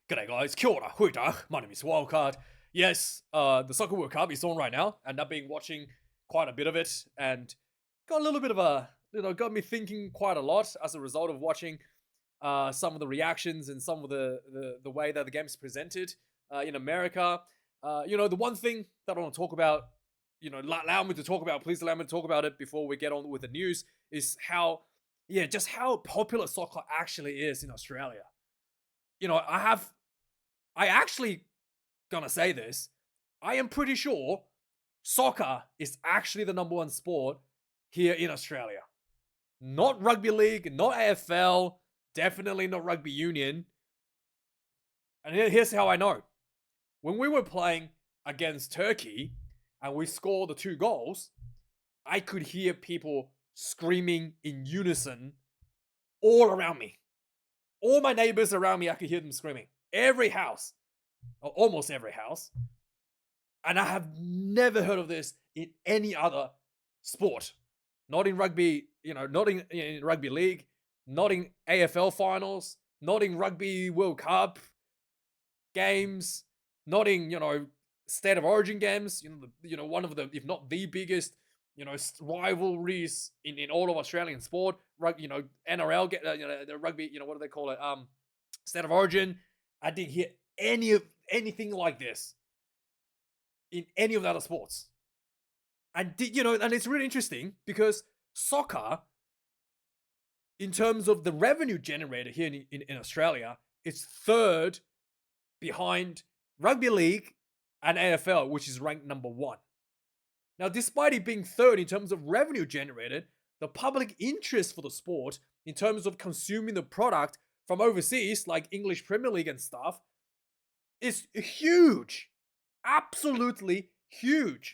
G'day guys, kia ora, hui da. My name is Wildkard. Yes, the Soccer World Cup is on right now, and I've been watching quite a bit of it, and got a little bit of got me thinking quite a lot as a result of watching some of the reactions and some of the way that the game is presented in America. The one thing that I want to talk about, allow me to talk about, please allow me to talk about it before we get on with the news, is just how popular soccer actually is in Australia. I actually gonna say this. I am pretty sure soccer is actually the number one sport here in Australia. Not rugby league, not AFL, definitely not rugby union. And here's how I know. When we were playing against Turkey and we scored the 2 goals, I could hear people screaming in unison all around me. All my neighbors around me, I could hear them screaming. Every house, or almost every house. And I have never heard of this in any other sport. Not in rugby, not in rugby league, not in AFL finals, not in Rugby World Cup games, not in, State of Origin games, one of the, if not the biggest, rivalries in all of Australian sport, NRL, the rugby, what do they call it? State of Origin. I didn't hear anything like this in any of the other sports. And and it's really interesting because soccer, in terms of the revenue generated here in Australia, is third behind rugby league and AFL, which is ranked number 1. Now, despite it being third in terms of revenue generated, the public interest for the sport in terms of consuming the product from overseas, like English Premier League and stuff, is huge. Absolutely huge.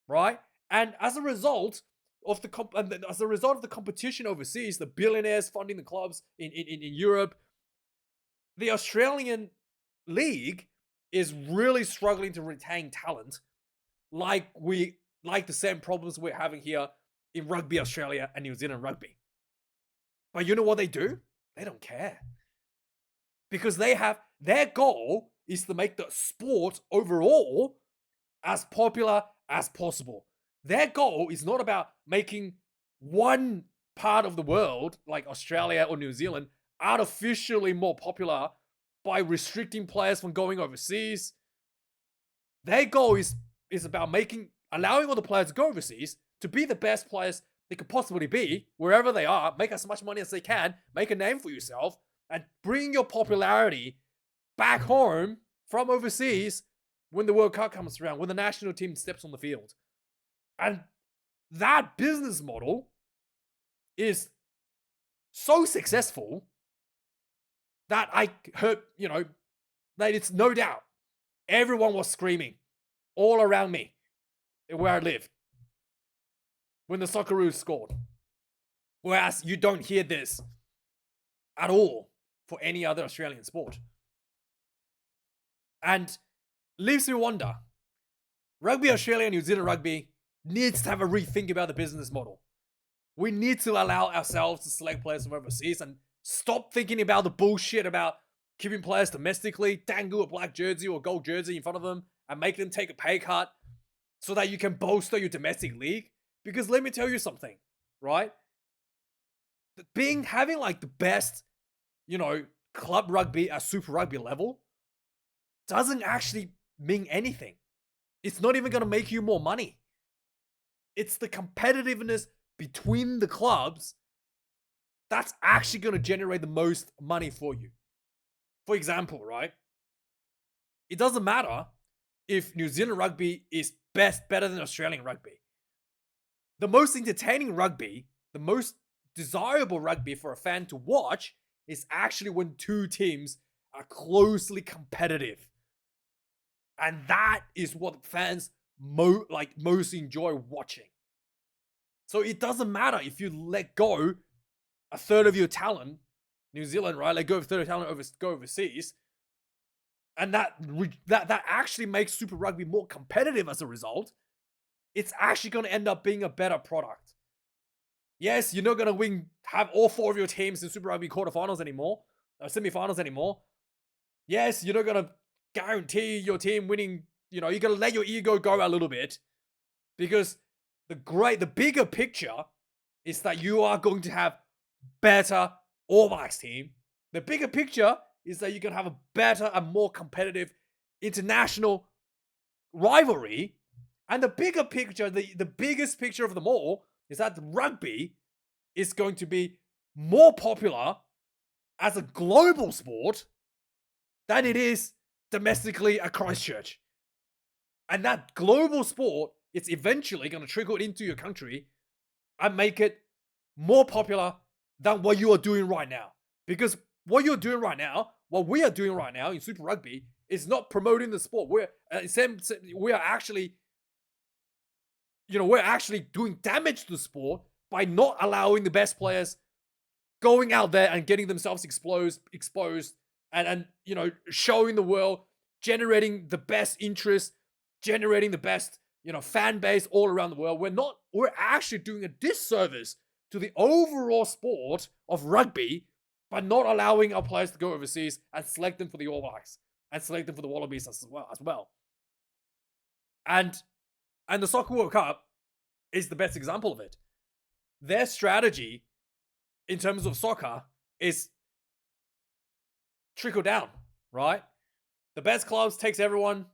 Right? And as a result of the competition overseas, the billionaires funding the clubs in Europe, the Australian league is really struggling to retain talent, like the same problems we're having here in Rugby Australia and New Zealand rugby. But you know what they do? They don't care. Because their goal is to make the sport overall as popular as possible. Their goal is not about making one part of the world, like Australia or New Zealand, artificially more popular by restricting players from going overseas. Their goal is about allowing all the players to go overseas to be the best players they could possibly be, wherever they are, make as much money as they can, make a name for yourself, and bring your popularity back home from overseas when the World Cup comes around, when the national team steps on the field. And that business model is so successful that I heard, that it's no doubt everyone was screaming all around me where I live when the Socceroos scored. Whereas you don't hear this at all for any other Australian sport. And leaves me wonder, Rugby Australia and New Zealand rugby needs to have a rethink about the business model. We need to allow ourselves to select players from overseas and stop thinking about the bullshit about keeping players domestically, dangle a black jersey or gold jersey in front of them and make them take a pay cut so that you can bolster your domestic league. Because let me tell you something, right? Having like the best, club rugby at Super Rugby level doesn't actually mean anything. It's not even going to make you more money. It's the competitiveness between the clubs that's actually going to generate the most money for you. For example, right? It doesn't matter if New Zealand rugby is better than Australian rugby. The most entertaining rugby, the most desirable rugby for a fan to watch is actually when two teams are closely competitive. And that is what fans most enjoy watching. So it doesn't matter if you let go a third of your talent, New Zealand, right? Let go of a third of talent go overseas. And that actually makes Super Rugby more competitive as a result. It's actually going to end up being a better product. Yes, you're not going to have all 4 of your teams in Super Rugby quarterfinals anymore, or semifinals anymore. Yes, you're not going to guarantee your team winning. You're going to let your ego go a little bit, because the bigger picture is that you are going to have better All Blacks team. The bigger picture is that you're going to have a better and more competitive international rivalry. And the bigger picture, the biggest picture of them all, is that rugby is going to be more popular as a global sport than it is domestically at Christchurch. And that global sport, it's eventually going to trickle into your country and make it more popular than what you are doing right now. Because what you're doing right now, what we are doing right now in Super Rugby, is not promoting the sport. We are actually, we're actually doing damage to the sport by not allowing the best players going out there and getting themselves exposed, and showing the world, generating the best interest, generating the best fan base all around the world. We're actually doing a disservice to the overall sport of rugby by not allowing our players to go overseas and select them for the All Blacks and select them for the Wallabies as well. And the Soccer World Cup is the best example of it. Their strategy in terms of soccer is trickle down, right? The best clubs takes everyone.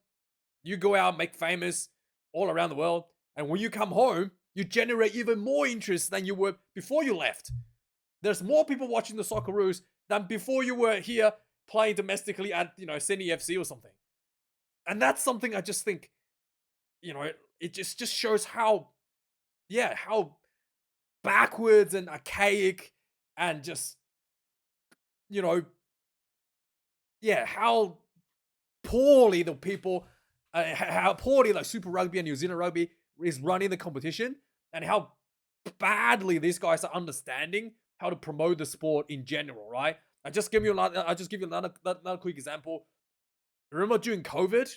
You go out, make famous all around the world. And when you come home, you generate even more interest than you were before you left. There's more people watching the Socceroos than before you were here playing domestically at, Sydney FC or something. And that's something I just think, it just shows how backwards and archaic and just, how poorly the people, how poorly like Super Rugby and New Zealand Rugby is running the competition, and how badly these guys are understanding how to promote the sport in general, right? I'll just give you another quick example. Remember during COVID,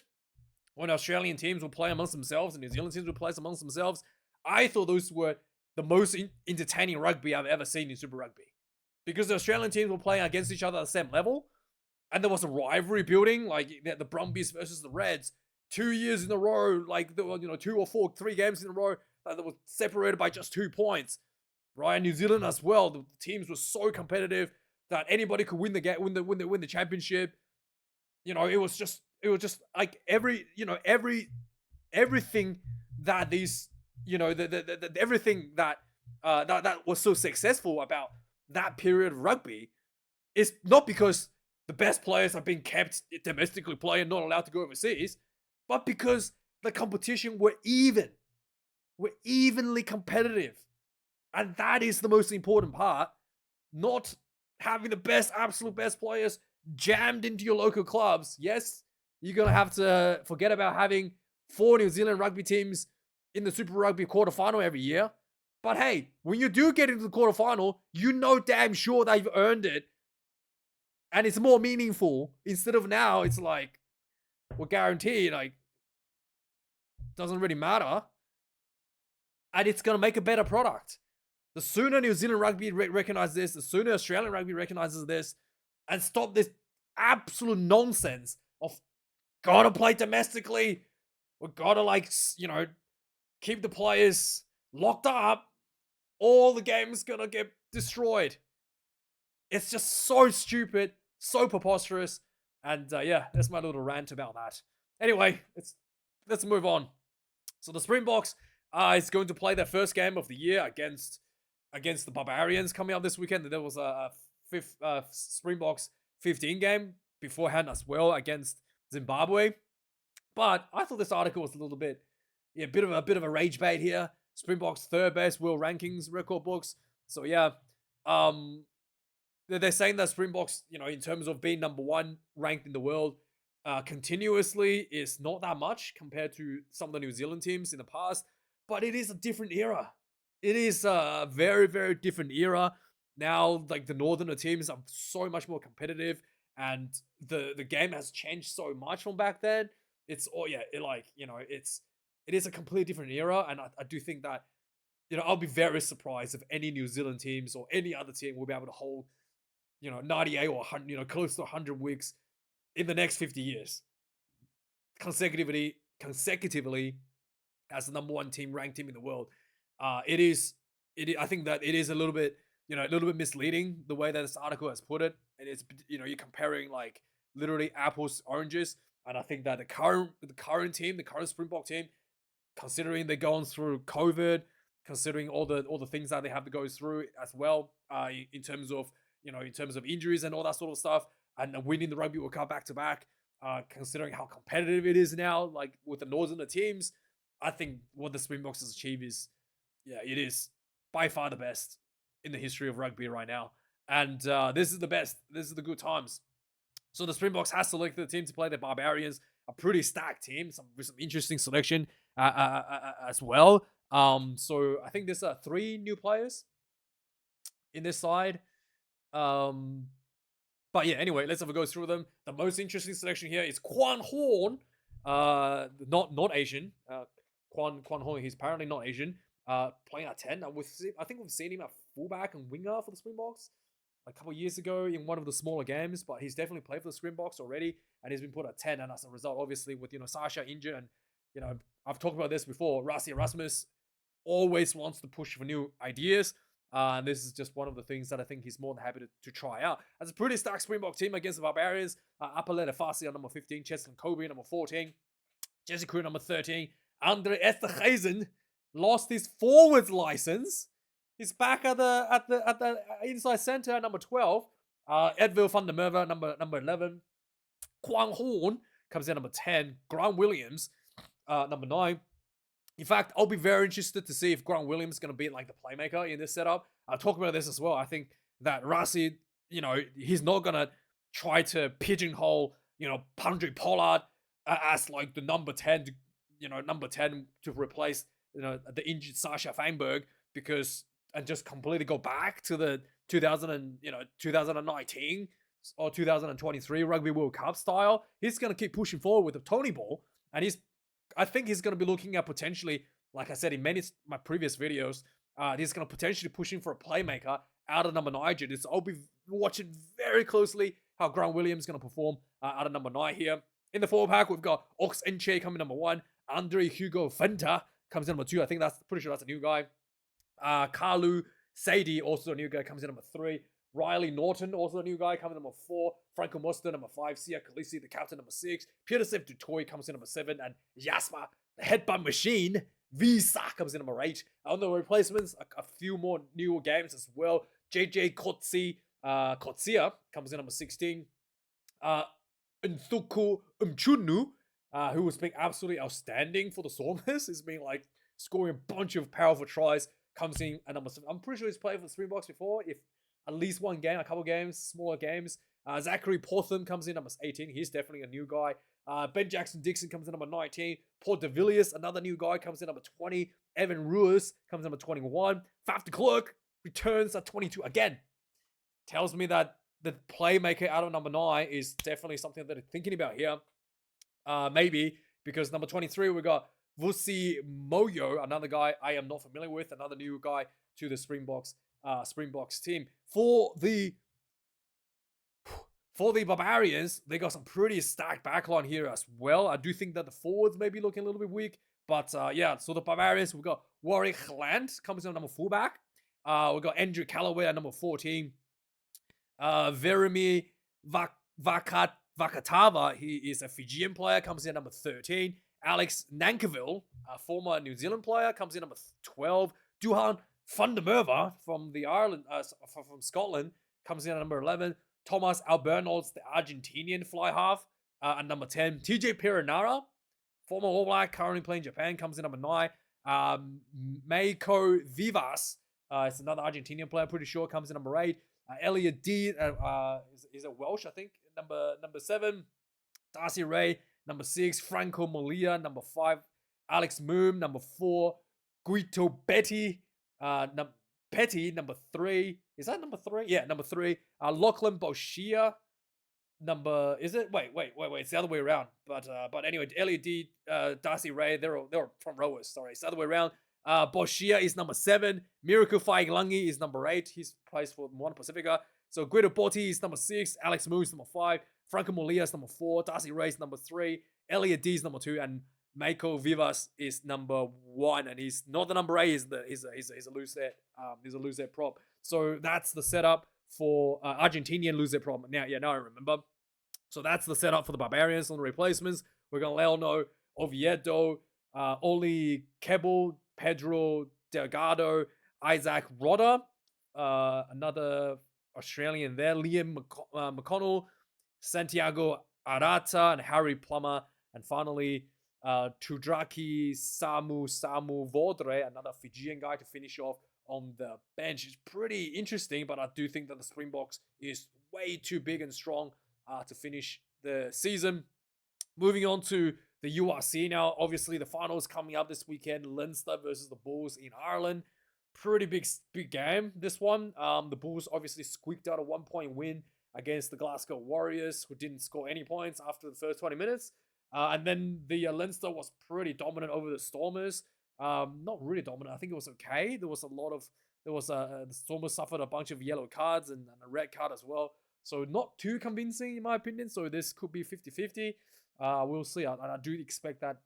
when Australian teams would play amongst themselves and New Zealand teams would play amongst themselves? I thought those were the most entertaining rugby I've ever seen in Super Rugby, because the Australian teams were playing against each other at the same level, and there was a rivalry building, like the Brumbies versus the Reds, 2 years in a row, like there were 3 games in a row that were separated by just 2 points, right? And New Zealand as well, the teams were so competitive that anybody could win the game, win the championship. It was just like everything that these everything that that was so successful about that period of rugby is not because the best players have been kept domestically playing, not allowed to go overseas, but because the competition were evenly competitive. And that is the most important part. Not having the absolute best players jammed into your local clubs. Yes, you're going to have to forget about having 4 New Zealand rugby teams in the Super Rugby quarterfinal every year. But hey, when you do get into the quarterfinal, damn sure that you've earned it. And it's more meaningful. Instead of now, it's like, we're guaranteed, like, doesn't really matter. And it's going to make a better product. The sooner New Zealand rugby recognizes this, the sooner Australian rugby recognizes this, and stop this absolute nonsense of gotta play domestically, or gotta keep the players locked up, all the game's gonna get destroyed. It's just so stupid, so preposterous, and that's my little rant about that. Anyway, let's move on. So the Springboks is going to play their first game of the year against the Barbarians coming up this weekend. There was a Springboks 15 game beforehand as well against Zimbabwe. But I thought this article was a little bit, a bit of a rage bait here. Springboks third best world rankings record books. So they're saying that Springboks, in terms of being number 1 ranked in the world continuously, is not that much compared to some of the New Zealand teams in the past. But it is a different era. It is a very, very different era. Now, like, the Northerner teams are so much more competitive, and the game has changed so much from back then. It's it is a completely different era, and I do think that, I'll be very surprised if any New Zealand teams or any other team will be able to hold, 98 or 100, close to 100 weeks in the next 50 years, consecutively as the number one team, ranked team in the world. It is. I think that it is a little bit, a little bit misleading the way that this article has put it. And it's, you're comparing like literally apples to oranges. And I think that the current team, the current Springbok team, considering they're going through COVID, considering all the things that they have to go through as well, in terms of injuries and all that sort of stuff, and winning the Rugby World Cup back to back, considering how competitive it is now, like with the Northern teams, I think what the Springboks has achieved is, it is by far the best in the history of rugby right now. And this is the best. This is the good times. So the Springboks has selected the team to play the Barbarians, a pretty stacked team, with some interesting selection as well. So I think there's 3 new players in this side. But yeah, anyway, let's have a go through them. The most interesting selection here is Quan Horn, not Asian. Quan Horn, he's apparently not Asian. Playing at 10. I think we've seen him at fullback and winger for the Springboks a couple of years ago in one of the smaller games, but he's definitely played for the Springboks already, and he's been put at 10. And as a result, obviously, with Sasha injured, and I've talked about this before, Rassie Erasmus always wants to push for new ideas. And this is just one of the things that I think he's more than happy to try out. As a pretty stacked Springbok team against the Barbarians, Apaleta Fassi on number 15, Cheslin Kobe number 14, Jesse Crew number 13, Andre Esterhuizen lost his forwards license. He's back at the inside center at number 12. Edville van der Merwe number 11. Quang Horn comes in number 10. Grant Williams number 9. In fact, I'll be very interested to see if Grant Williams is going to be like the playmaker in this setup. I'll talk about this as well. I think that Rassie, he's not going to try to pigeonhole, Pandre Pollard as like the number 10, number 10 to replace, the injured Sasha Feinberg, and just completely go back to the 2019 or 2023 Rugby World Cup style. He's going to keep pushing forward with the Tony ball, and I think he's going to be looking at potentially, like I said in many of my previous videos, he's going to potentially pushing for a playmaker out of number 9. So I'll be watching very closely how Grant Williams is going to perform out of number 9 here. In the forward pack, we've got Ox Enche coming number 1. Andre Hugo Fenta comes in number 2. I think pretty sure that's a new guy. Carlu Sadie, also a new guy, comes in number 3. Riley Norton, also a new guy, coming in number 4. Franco Muster, number 5. Sia Khaleesi, the captain, number 6. Petersev Dutoy comes in number 7. And Jasper, the headbutt machine, Visa, comes in number 8. On the replacements, a few more newer games as well. JJ Kotsia comes in number 16. Nthuku Mchunu, who was being absolutely outstanding for the Stormers, is being like scoring a bunch of powerful tries, comes in at number 7. I'm pretty sure he's played for the Springboks before, if at least one game, a couple games, smaller games. Zachary Portham comes in number 18. He's definitely a new guy. Ben Jackson-Dixon comes in number 19. Paul de Villiers, another new guy, comes in number 20. Evan Ruiz comes in number 21. Faf de Klerk returns at 22 again. Tells me that the playmaker out of number 9 is definitely something that they're thinking about here. Maybe because number 23, we got Vusi Moyo, another guy I am not familiar with, another new guy to the Springboks team. For the Barbarians, they got some pretty stacked backline here as well. I do think that the forwards may be looking a little bit weak, but yeah. So the Barbarians, we got Warwick Land comes in at number fullback. We got Andrew Callaway at number 14. Veremi Vakatava, he is a Fijian player, comes in at number 13. Alex Nankiville, a former New Zealand player, comes in number 12. Duhan van der Merwe from from Scotland, comes in at number 11. Thomas Albernoz, the Argentinian fly half, at number 10. TJ Perenara, former All Black, currently playing Japan, comes in number 9. Meiko Vivas, it's another Argentinian player, pretty sure, comes in number 8. Elliot D is a Welsh, I think, number 7. Darcy Ray, number 6. Franco Molia, number 5. Alex Moom, number 4. Guito Betty, Petty, number 3. Is that number 3? Yeah, number 3. Lachlan Boshia, is it? Wait. It's the other way around. But anyway, Elliot D, Darcy Ray, they're from rowers. Sorry, it's the other way around. Bokke is number 7. Miracle Faigalangi is number 8. He's plays for Moana Pacifica. So Guido Botti is number 6. Alex Moon is number 5. Franco Molia is number 4. Darcy Ray is number 3. Elliot D is number 2. And Mako Vivas is number 1. And he's not the number 8. He's a loose set. He's a loose set prop. So that's the setup for Argentinian loose set prop. Now I remember. So that's the setup for the Barbarians on the replacements. We're going to let all know Oviedo, Oli Kebble, Pedro Delgado, Isaac Rodder, another Australian there, Liam McConnell, Santiago Arata, and Harry Plummer. And finally, Tudraki Samu Vodre, another Fijian guy to finish off on the bench. It's pretty interesting, but I do think that the Springboks is way too big and strong to finish the season. Moving on to the URC now. Obviously, the finals coming up this weekend. Leinster versus the Bulls in Ireland. Pretty big game, this one. The Bulls obviously squeaked out a 1-point win against the Glasgow Warriors, who didn't score any points after the first 20 minutes. And then the Leinster was pretty dominant over the Stormers. Not really dominant. I think it was okay. The Stormers suffered a bunch of yellow cards and a red card as well. So not too convincing in my opinion. So this could be 50-50. We'll see. I do expect that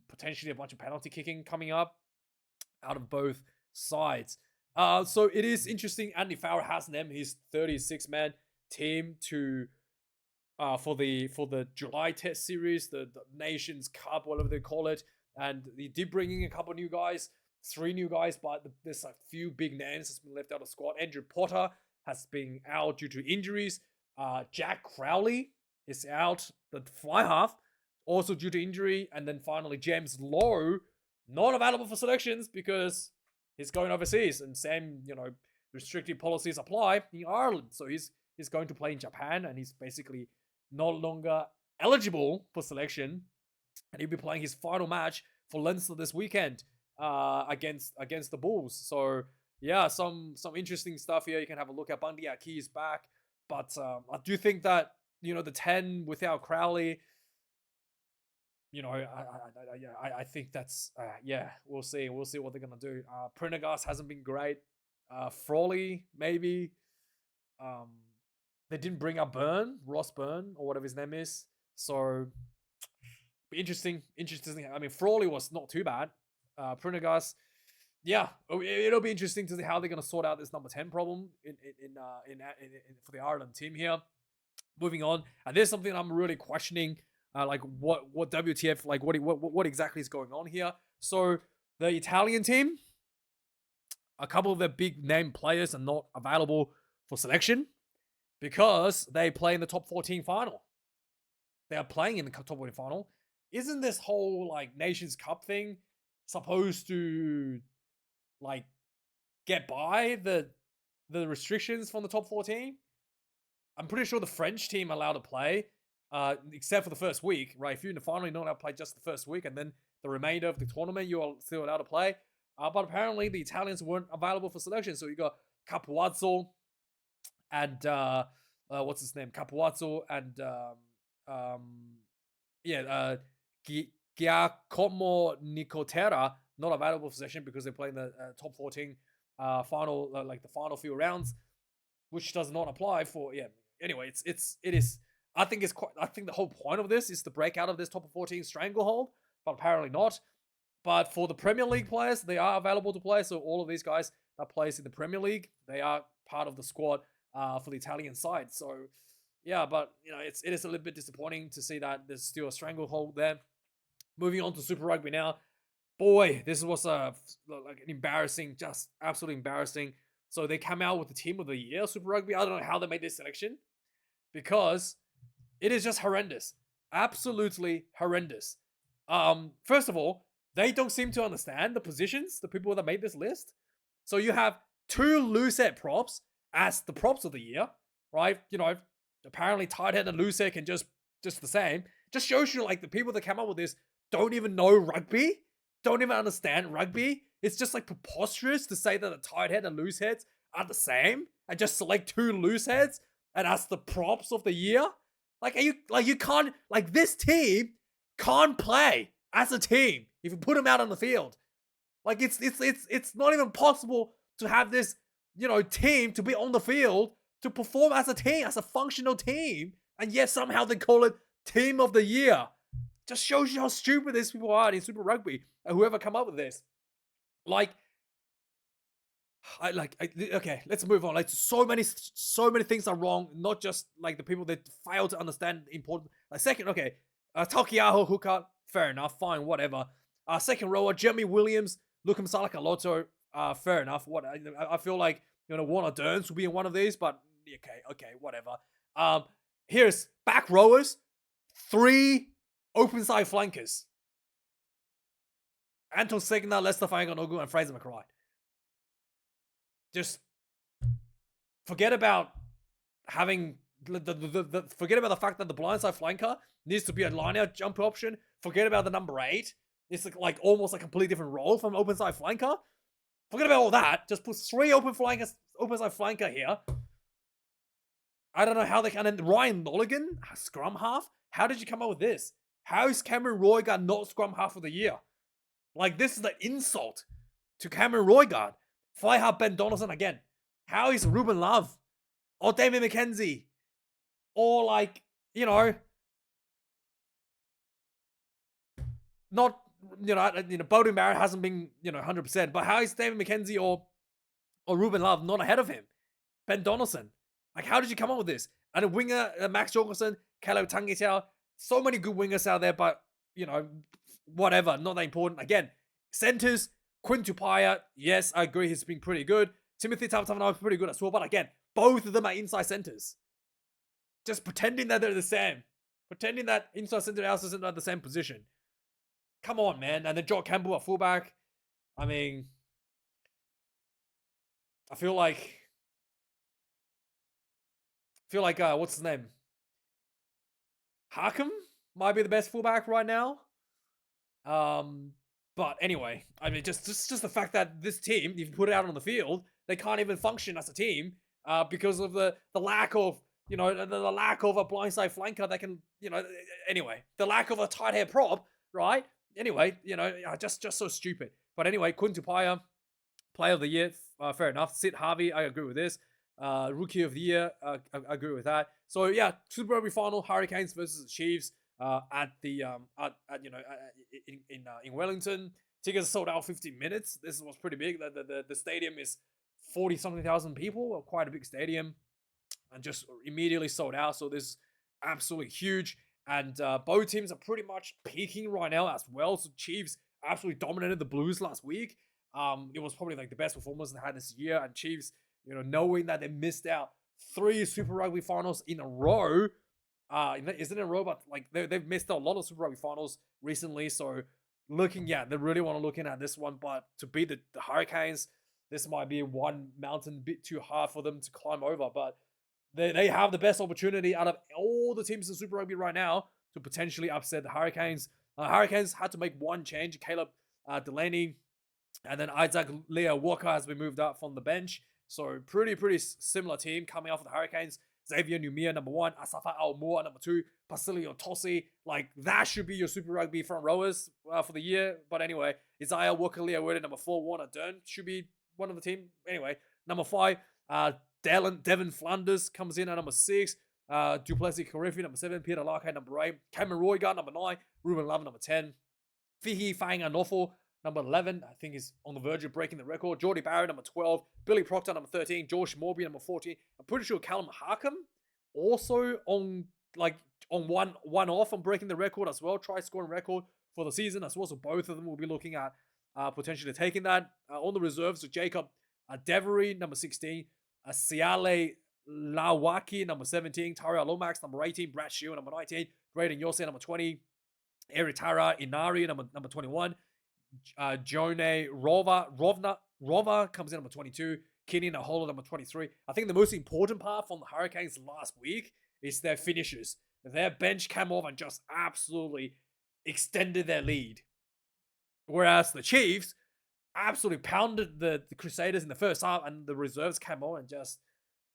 potentially a bunch of penalty kicking coming up out of both sides. So it is interesting. Andy Farrell has named his 36-man team to for the July Test series, the Nations Cup, whatever they call it. And he did bring in a couple of new guys, 3 new guys, but there's a few big names that's been left out of the squad. Andrew Potter has been out due to injuries. Jack Crowley is out, the fly half, also due to injury. And then finally, James Lowe, not available for selections because he's going overseas. And same, restrictive policies apply in Ireland. So he's going to play in Japan, and he's basically no longer eligible for selection. And he'll be playing his final match for Leinster this weekend against the Bulls. So yeah, some interesting stuff here. You can have a look at. Bundy Aki is back. But I do think that, the 10 without Crowley, I think that's, we'll see. We'll see what they're going to do. Prendergast hasn't been great. Frawley, maybe. They didn't bring up Ross Byrne, or whatever his name is. So, interesting. I mean, Frawley was not too bad. Prendergast, yeah, it'll be interesting to see how they're going to sort out this number 10 problem for the Ireland team here. Moving on, and there's something I'm really questioning, what WTF, what exactly is going on here. So the Italian team, a couple of their big name players are not available for selection because they play in the top 14 final. They are playing in the top 14 final. Isn't this whole Nations Cup thing supposed to get by the restrictions from the top 14? I'm pretty sure the French team are allowed to play, except for the first week, right? If you're in the final, you're not allowed to play just the first week, and then the remainder of the tournament, you're still allowed to play. But apparently, the Italians weren't available for selection, so you got Capuazzo and what's his name? Capuazzo and Giacomo Nicotera not available for selection because they're playing the top 14 final, the final few rounds, which does not apply for Anyway, it is. I think the whole point of this is to break out of this top 14 stranglehold, but apparently not. But for the Premier League players, they are available to play. So all of these guys that plays in the Premier League, they are part of the squad for the Italian side. So yeah, but it is a little bit disappointing to see that there's still a stranglehold there. Moving on to Super Rugby now. Boy, this was an embarrassing, just absolutely embarrassing. So they come out with the team of the year, Super Rugby. I don't know how they made this selection because it is just horrendous. Absolutely horrendous. First of all, they don't seem to understand the positions, the people that made this list. So you have 2 loose-head props as the props of the year, right? Apparently tight head and loose-head can just the same. Just shows you the people that came up with this don't even know rugby, don't even understand rugby. It's just preposterous to say that a tight head and loose heads are the same and just select 2 loose heads and as the props of the year. You can't, this team can't play as a team if you put them out on the field. Like it's not even possible to have this, team to be on the field to perform as a team, as a functional team, and yet somehow they call it Team of the Year. Just shows you how stupid these people are in Super Rugby and whoever come up with this. Okay, let's move on. Like so many things are wrong. Not just like the people that fail to understand important. Second, okay, Takiaho hooker, fair enough, fine, whatever. Second rower, Jeremy Williams, Lukum Salaka-Lotto, fair enough. What I feel like Warner Durns will be in one of these, but okay, whatever. Here's back rowers, 3 open side flankers. Anton Segner, Lester Fainganogu, and Fraser McRae. Just forget about having forget about the fact that the blindside flanker needs to be a line-out jump option. Forget about the number 8. It's like almost a completely different role from open side flanker. Forget about all that. Just put 3 open side flanker here. I don't know how they can. And Ryan Mulligan, scrum half. How did you come up with this? How is Cameron Roigard not scrum half of the year? Like, this is the insult to Cameron Roigard. Fly half Ben Donaldson again. How is Ruben Love or David McKenzie or not, Bowden Barrett hasn't been, 100%, but how is David McKenzie or Ruben Love not ahead of him? Ben Donaldson. Like, how did you come up with this? And a winger, Max Jorgensen, Caleb Tangitao, so many good wingers out there, but, whatever, not that important. Again, centers, Quinn Tupaia, yes, I agree, he's been pretty good. Timothy Tavatavanawa is pretty good as well, but again, both of them are inside centers. Just pretending that they're the same. Pretending that inside center and outside center are the same position. Come on, man. And then Jock Campbell at fullback. I mean, I feel like what's his name? Harkham might be the best fullback right now. But anyway, I mean, just the fact that this team, if you put it out on the field, they can't even function as a team because of the lack of, the lack of a blindside flanker that can, anyway, the lack of a tight head prop, right? Anyway, just so stupid. But anyway, Quinn Tupaia, Player of the Year, fair enough. Sid Harvey, I agree with this. Rookie of the Year, I agree with that. So yeah, Super Rugby Final, Hurricanes versus the Chiefs. In Wellington, tickets sold out 15 minutes. This was pretty big. The stadium is 40-something thousand people, quite a big stadium, and just immediately sold out. So this is absolutely huge. And both teams are pretty much peaking right now as well. So Chiefs absolutely dominated the Blues last week. It was probably like the best performance they had this year. And Chiefs, knowing that they missed out 3 Super Rugby finals in a row. Isn't it a row? But like they've missed out a lot of Super Rugby finals recently. So they really want to look in at this one. But to beat the Hurricanes, this might be one mountain a bit too hard for them to climb over. But they have the best opportunity out of all the teams in Super Rugby right now to potentially upset the Hurricanes. Hurricanes had to make one change. Caleb Delaney and then Isaac Leo Walker has been moved up from the bench. So pretty similar team coming off of the Hurricanes. Xavier Numia, number 1. Asafa Aumua, number 2. Basilio Tossi. Like, that should be your Super Rugby front rowers for the year. But anyway, Isaiah Walker, Leo Word, number 4. Warner Dern should be one of the team. Anyway, number 5. Devin Flanders comes in at number 6. Duplessis Karifi, number 7. Peter Larkay, number 8. Cameron Roigard, number 9. Ruben Love, number 10. Fihi Fang Anofo, number 11, I think is on the verge of breaking the record. Jordy Barrow, number 12. Billy Proctor, number 13. George Morby, number 14. I'm pretty sure Callum Harkham also on one off on breaking the record as well. Try scoring record for the season as well. So both of them will be looking at potentially taking that. On the reserves, so Jacob Devery, number 16. Siale Lawaki, number 17. Taria Lomax, number 18. Brad Shield, number 19. Braden Yose, number 20. Eritara Inari, number 21. Jone Rova comes in number 22. Kenny Nahola, number 23. I think the most important part from the Hurricanes last week is their finishes. Their bench came off and just absolutely extended their lead. Whereas the Chiefs absolutely pounded the Crusaders in the first half, and the reserves came on and just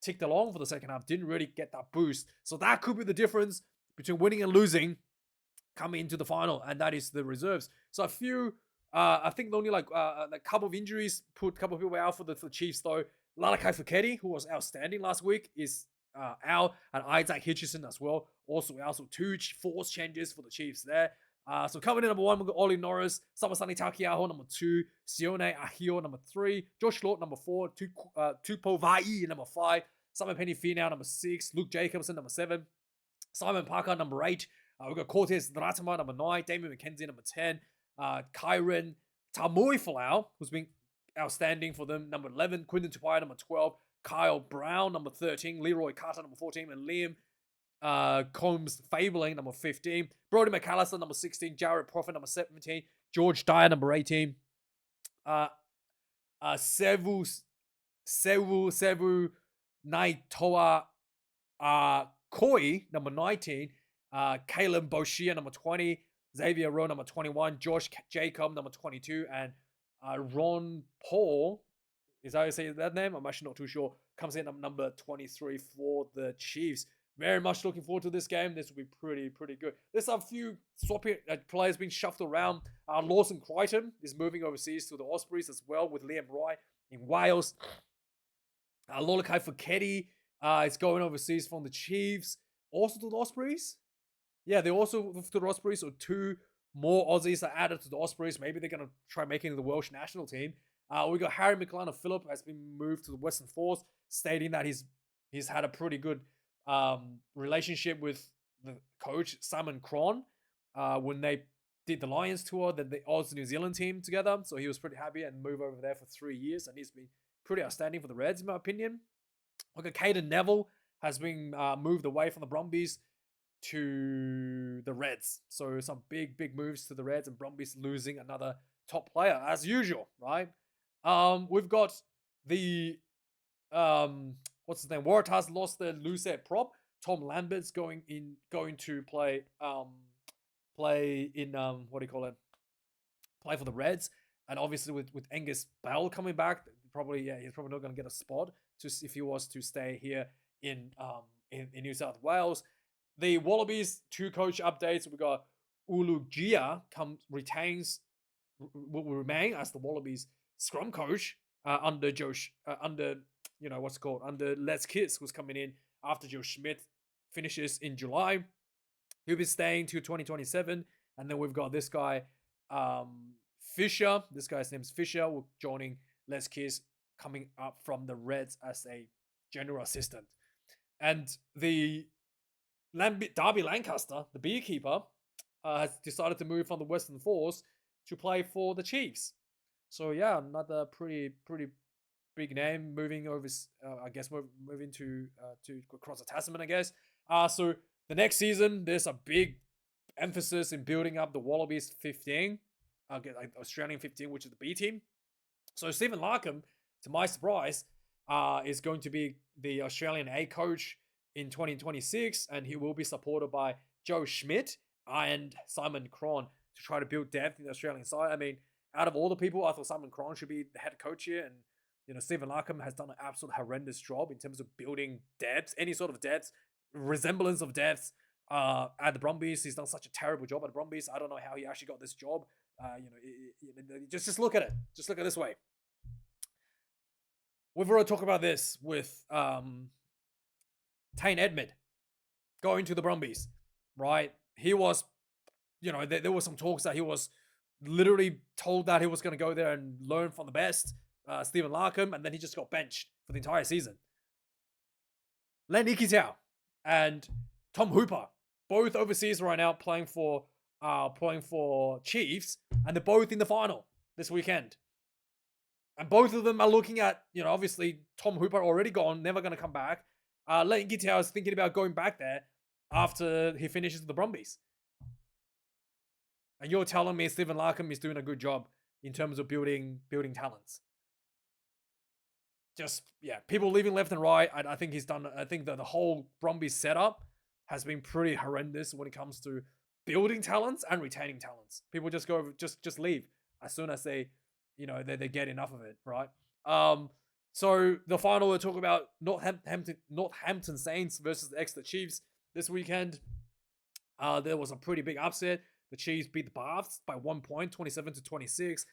ticked along for the second half. Didn't really get that boost. So that could be the difference between winning and losing coming into the final, and that is the reserves. So a few I think only a couple of injuries put a couple of people out for the Chiefs though. Lalakai Foketi, who was outstanding last week, is out, and Isaac Hitchison as well, also out. So 2 force changes for the Chiefs there. So coming in number 1, we've got Ollie Norris, Samasani Takiaho number 2, Sione Ahio number 3, Josh Lord number 4, Tupo Vai number 5, Simon Penny Finau number 6, Luke Jacobson number 7, Simon Parker number 8. We've got Cortez Ratama number 9, Damien McKenzie number 10, Kyron Tamui Falau, who's been outstanding for them, number 11, Quinton Tupai number 12, Kyle Brown number 13, Leroy Carter number 14, and Liam Combs Fabling number 15, Brody McAllister number 16, Jared Prophet number 17, George Dyer number 18, Sevu Naitoa Koi number 19, Caleb Boshia number 20, Xavier Rowe number 21, Josh Jacob number 22, and Ron Paul, is that how you say that name? I'm actually not too sure. Comes in at number 23 for the Chiefs. Very much looking forward to this game. This will be pretty good. There's a few swappy players being shuffled around. Lawson Crichton is moving overseas to the Ospreys as well with Liam Wright in Wales. Lolakai Foketi is going overseas from the Chiefs. Also to the Ospreys? Yeah, they're also to the Ospreys. So 2 more Aussies are added to the Ospreys. Maybe they're going to try making the Welsh national team. We got Harry McLaren Phillip has been moved to the Western Force, stating that he's had a pretty good relationship with the coach Simon Cron when they did the Lions tour, then the Oz New Zealand team together. So he was pretty happy and moved over there for 3 years, and he's been pretty outstanding for the Reds in my opinion. Okay, Caden Neville has been moved away from the Brumbies to the Reds. So some big moves to the Reds, and Brumbies losing another top player as usual, right? We've got the what's his name? Waratahs lost their loose head prop. Tom Lambert's going to play in what do you call it? Play for the Reds, and obviously with Angus Bell coming back, he's probably not going to get a spot if he was to stay here in New South Wales. The Wallabies 2 coach updates. We got Ulugia will remain as the Wallabies scrum coach under Les Kiss, who's coming in after Joe Schmidt finishes in July. He'll be staying till 2027. And then we've got this guy, Fisher. This guy's name's Fisher, joining Les Kiss, coming up from the Reds as a general assistant. And the Darby Lancaster, the beekeeper, has decided to move from the Western Force to play for the Chiefs. So yeah, another pretty big name moving over. I guess moving to across the Tasman. I guess. So the next season, there's a big emphasis in building up the Wallabies 15, Australian 15, which is the B team. So Stephen Larkham, to my surprise, is going to be the Australian A coach in 2026, and he will be supported by Joe Schmidt and Simon Cron to try to build depth in the Australian side. I mean, out of all the people, I thought Simon Cron should be the head coach here, and Stephen Larkham has done an absolute horrendous job in terms of building depth, any sort of depth, resemblance of depth at the Brumbies. He's done such a terrible job at the Brumbies. I don't know how he actually got this job. Just look at it. Just look at it this way. We've already talked about this with Tane Edmed going to the Brumbies, right? He was, there were some talks that he was literally told that he was going to go there and learn from the best, Stephen Larkham, and then he just got benched for the entire season. Len Ikitau and Tom Hooper, both overseas right now, playing for Chiefs, and they're both in the final this weekend. And both of them are looking at, obviously Tom Hooper already gone, never going to come back. Len Ikitau is thinking about going back there after he finishes with the Brumbies. And you're telling me Stephen Larkham is doing a good job in terms of building talents. Just, people leaving left and right. I think he's done. I think that the whole Brumbies setup has been pretty horrendous when it comes to building talents and retaining talents. People just go, just leave as soon as they get enough of it, right? So the final, we'll talk about Northampton Saints versus the Exeter Chiefs this weekend. There was a pretty big upset. the Chiefs beat the Baths by 1 point, 27-26.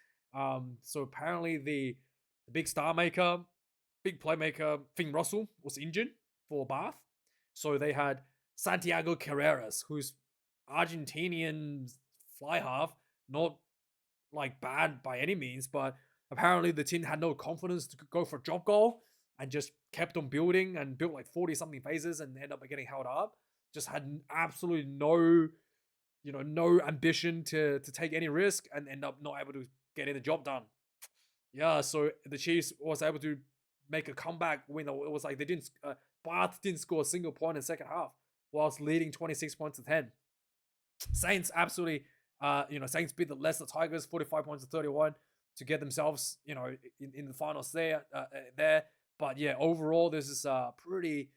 So apparently the big star maker, big playmaker, Finn Russell was injured for Bath. So they had Santiago Carreras, who's Argentinian fly half, not like bad by any means, but apparently the team had no confidence to go for a drop goal and just kept on building and built like 40 something phases and ended up getting held up. Just had absolutely no, no ambition to take any risk and end up not able to get the job done. Yeah, so the Chiefs was able to make a comeback win. It was like Bath didn't score a single point in the second half, whilst leading 26 points to 10. Saints absolutely, Saints beat the Leicester Tigers 45 points to 31 to get themselves, in the finals there. But yeah, overall, this is pretty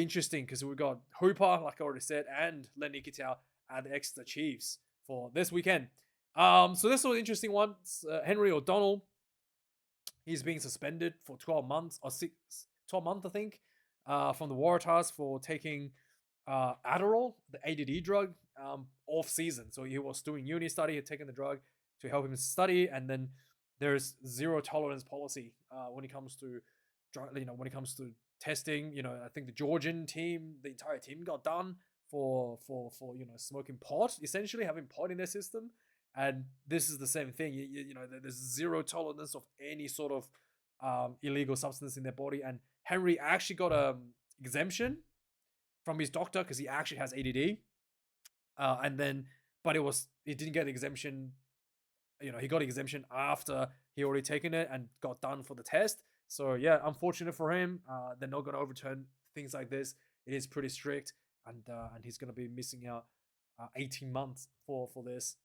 interesting because we got Hooper, like I already said, and Len Nikitau at the Exeter Chiefs for this weekend. So this was an interesting one. Henry O'Donnell, he's being suspended for 12 months or 12 months, I think, from the Waratahs for taking Adderall, the ADD drug, off season. So he was doing uni study, had taken the drug to help him study, and then there's zero tolerance policy when it comes to when it comes to testing. I think the Georgian team, the entire team got done for smoking pot, essentially having pot in their system. And this is the same thing. There's zero tolerance of any sort of illegal substance in their body. And Henry actually got a exemption from his doctor because he actually has ADD. But he didn't get the exemption. He got exemption after he already taken it and got done for the test. So yeah, unfortunate for him. They're not going to overturn things like this. It is pretty strict, and he's going to be missing out 18 months for this.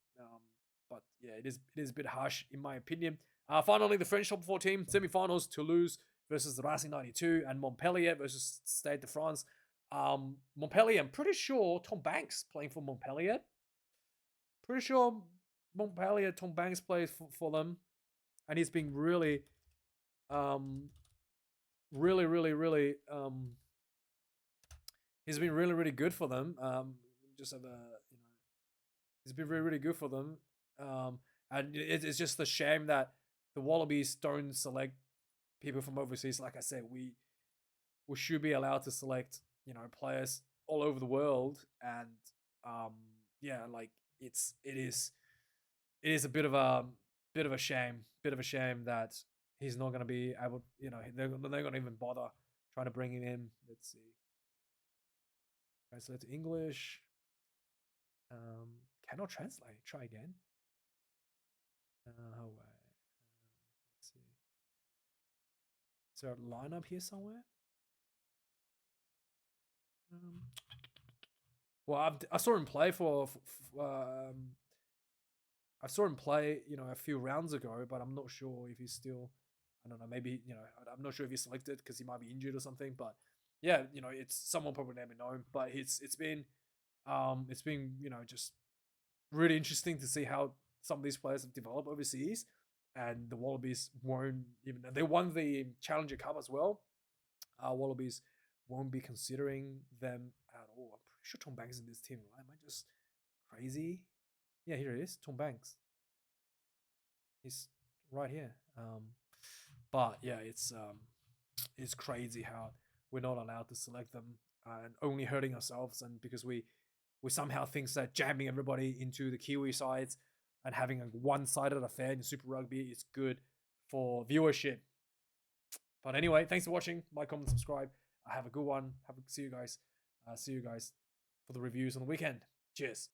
But yeah, it is a bit harsh in my opinion. Finally, the French top 4 team semi-finals: Toulouse versus the Racing 92 and Montpellier versus Stade de France. Montpellier, I'm pretty sure Tom Banks playing for Montpellier. Pretty sure Montpellier, Tom Banks plays for them, and he's been really, he's been really good for them. He's been really good for them. And it's just a shame that the Wallabies don't select people from overseas. Like I said, we should be allowed to select, players all over the world. And it is a bit of a shame that he's not going to be able. They're not going to even bother trying to bring him in. Let's see. Translate to English. Cannot translate. Try again. Let's see. Is there a lineup here somewhere? Well, I saw him play I saw him play, a few rounds ago, but I'm not sure if he's still. I don't know. Maybe I'm not sure if he's selected because he might be injured or something. But yeah, it's someone probably never know him. But it's been just really interesting to see how some of these players have developed overseas, and the Wallabies they won the Challenger Cup as well. Wallabies won't be considering them at all. I'm pretty sure Tom Banks is in this team, right? Am I just crazy? Yeah, here it is, Tom Banks. He's right here. But yeah, it's crazy how we're not allowed to select them and only hurting ourselves, and because we somehow think that jamming everybody into the Kiwi sides and having a one-sided affair in Super Rugby is good for viewership. But anyway, thanks for watching. Like, comment, subscribe. Have a good one. See you guys for the reviews on the weekend. Cheers.